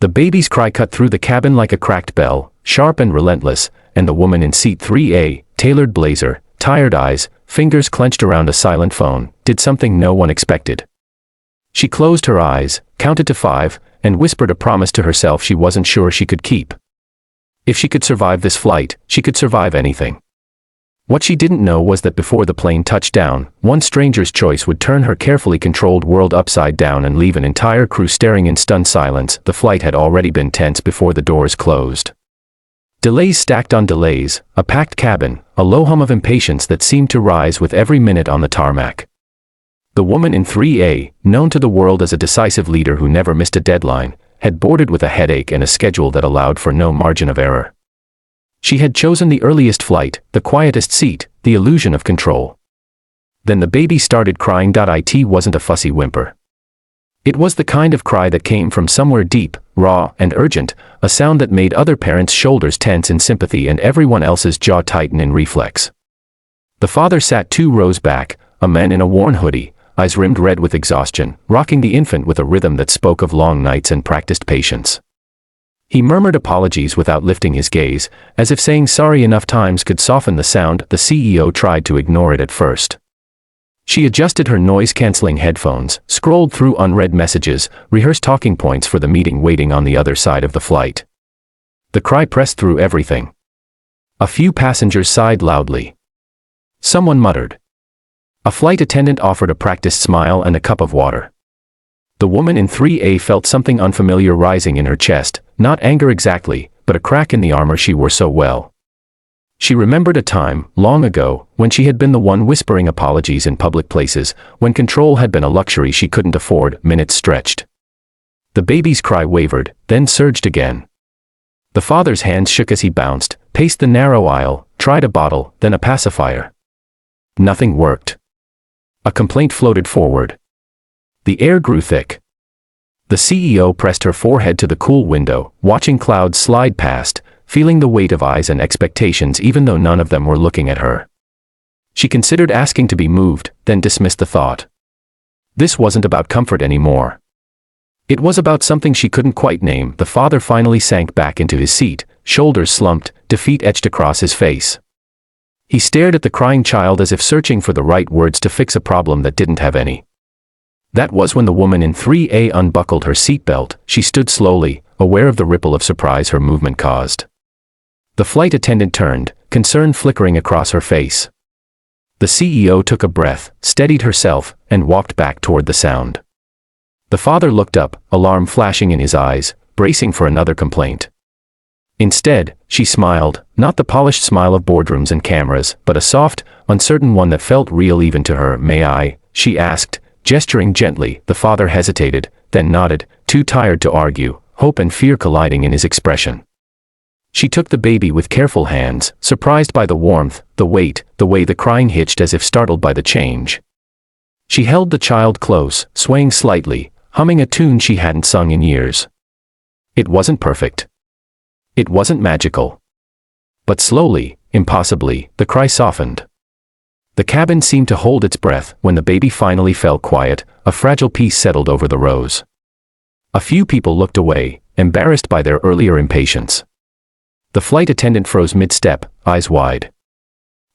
The baby's cry cut through the cabin like a cracked bell, sharp and relentless, and the woman in seat 3A, tailored blazer, tired eyes, fingers clenched around a silent phone, did something no one expected. She closed her eyes, counted to 5, and whispered a promise to herself she wasn't sure she could keep. If she could survive this flight, she could survive anything. What she didn't know was that before the plane touched down, one stranger's choice would turn her carefully controlled world upside down and leave an entire crew staring in stunned silence. The flight had already been tense before the doors closed. Delays stacked on delays, a packed cabin, a low hum of impatience that seemed to rise with every minute on the tarmac. The woman in 3A, known to the world as a decisive leader who never missed a deadline, had boarded with a headache and a schedule that allowed for no margin of error. She had chosen the earliest flight, the quietest seat, the illusion of control. Then the baby started crying. It wasn't a fussy whimper. It was the kind of cry that came from somewhere deep, raw, and urgent, a sound that made other parents' shoulders tense in sympathy and everyone else's jaw tighten in reflex. The father sat 2 rows back, a man in a worn hoodie, eyes rimmed red with exhaustion, rocking the infant with a rhythm that spoke of long nights and practiced patience. He murmured apologies without lifting his gaze, as if saying sorry enough times could soften the sound. The CEO tried to ignore it at first. She adjusted her noise-canceling headphones, scrolled through unread messages, rehearsed talking points for the meeting waiting on the other side of the flight. The cry pressed through everything. A few passengers sighed loudly. Someone muttered. A flight attendant offered a practiced smile and a cup of water. The woman in 3A felt something unfamiliar rising in her chest, not anger exactly, but a crack in the armor she wore so well. She remembered a time, long ago, when she had been the one whispering apologies in public places, when control had been a luxury she couldn't afford. Minutes stretched. The baby's cry wavered, then surged again. The father's hands shook as he bounced, paced the narrow aisle, tried a bottle, then a pacifier. Nothing worked. A complaint floated forward. The air grew thick. The CEO pressed her forehead to the cool window, watching clouds slide past, feeling the weight of eyes and expectations even though none of them were looking at her. She considered asking to be moved, then dismissed the thought. This wasn't about comfort anymore. It was about something she couldn't quite name. The father finally sank back into his seat, shoulders slumped, defeat etched across his face. He stared at the crying child as if searching for the right words to fix a problem that didn't have any. That was when the woman in 3A unbuckled her seatbelt. She stood slowly, aware of the ripple of surprise her movement caused. The flight attendant turned, concern flickering across her face. The CEO took a breath, steadied herself, and walked back toward the sound. The father looked up, alarm flashing in his eyes, bracing for another complaint. Instead, she smiled, not the polished smile of boardrooms and cameras, but a soft, uncertain one that felt real even to her. "May I?" she asked, gesturing gently. The father hesitated, then nodded, too tired to argue, hope and fear colliding in his expression. She took the baby with careful hands, surprised by the warmth, the weight, the way the crying hitched as if startled by the change. She held the child close, swaying slightly, humming a tune she hadn't sung in years. It wasn't perfect. It wasn't magical. But slowly, impossibly, the cry softened. The cabin seemed to hold its breath. When the baby finally fell quiet, a fragile peace settled over the rows. A few people looked away, embarrassed by their earlier impatience. The flight attendant froze mid-step, eyes wide.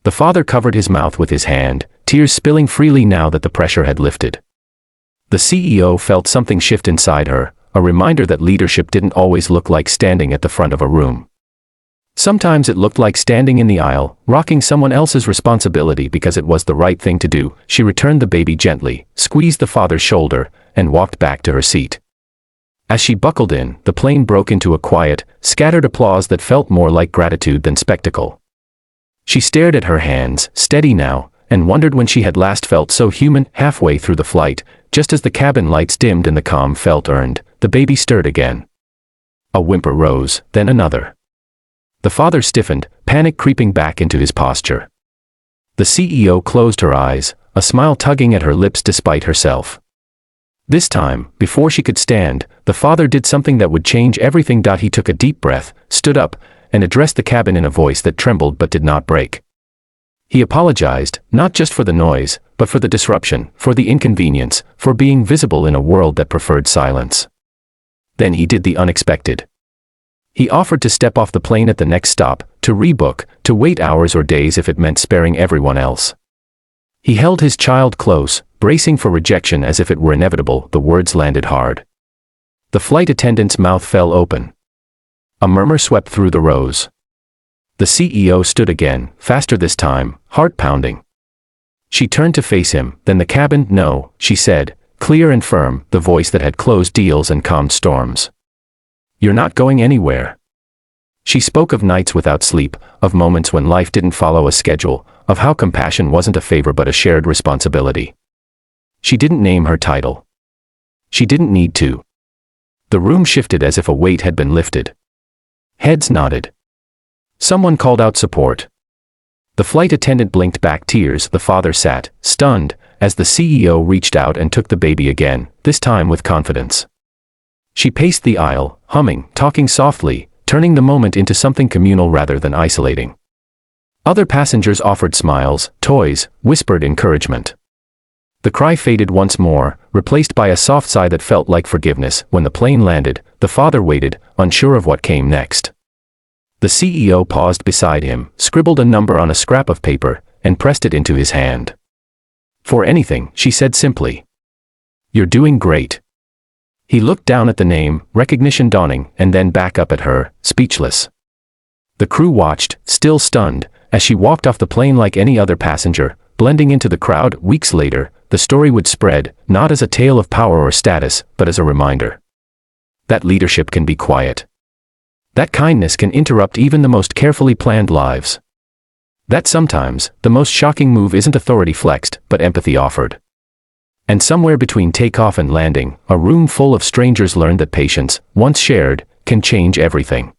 The father covered his mouth with his hand, tears spilling freely now that the pressure had lifted. The CEO felt something shift inside her, a reminder that leadership didn't always look like standing at the front of a room. Sometimes it looked like standing in the aisle, rocking someone else's responsibility because it was the right thing to do. She returned the baby gently, squeezed the father's shoulder, and walked back to her seat. As she buckled in, the plane broke into a quiet, scattered applause that felt more like gratitude than spectacle. She stared at her hands, steady now, and wondered when she had last felt so human. Halfway through the flight, just as the cabin lights dimmed and the calm felt earned, the baby stirred again. A whimper rose, then another. The father stiffened, panic creeping back into his posture. The CEO closed her eyes, a smile tugging at her lips despite herself. This time, before she could stand, the father did something that would change everything. He took a deep breath, stood up, and addressed the cabin in a voice that trembled but did not break. He apologized, not just for the noise, but for the disruption, for the inconvenience, for being visible in a world that preferred silence. Then he did the unexpected. He offered to step off the plane at the next stop, to rebook, to wait hours or days if it meant sparing everyone else. He held his child close, bracing for rejection as if it were inevitable. The words landed hard. The flight attendant's mouth fell open. A murmur swept through the rows. The CEO stood again, faster this time, heart pounding. She turned to face him, then the cabin. "No," she said, clear and firm, the voice that had closed deals and calmed storms. "You're not going anywhere." She spoke of nights without sleep, of moments when life didn't follow a schedule, of how compassion wasn't a favor but a shared responsibility. She didn't name her title. She didn't need to. The room shifted as if a weight had been lifted. Heads nodded. Someone called out support. The flight attendant blinked back tears. The father sat, stunned, as the CEO reached out and took the baby again, this time with confidence. She paced the aisle, humming, talking softly, turning the moment into something communal rather than isolating. Other passengers offered smiles, toys, whispered encouragement. The cry faded once more, replaced by a soft sigh that felt like forgiveness. When the plane landed, the father waited, unsure of what came next. The CEO paused beside him, scribbled a number on a scrap of paper, and pressed it into his hand. "For anything," she said simply. "You're doing great." He looked down at the name, recognition dawning, and then back up at her, speechless. The crew watched, still stunned, as she walked off the plane like any other passenger, blending into the crowd. Weeks later, the story would spread, not as a tale of power or status, but as a reminder. That leadership can be quiet. That kindness can interrupt even the most carefully planned lives. That sometimes, the most shocking move isn't authority flexed, but empathy offered. And somewhere between takeoff and landing, a room full of strangers learned that patience, once shared, can change everything.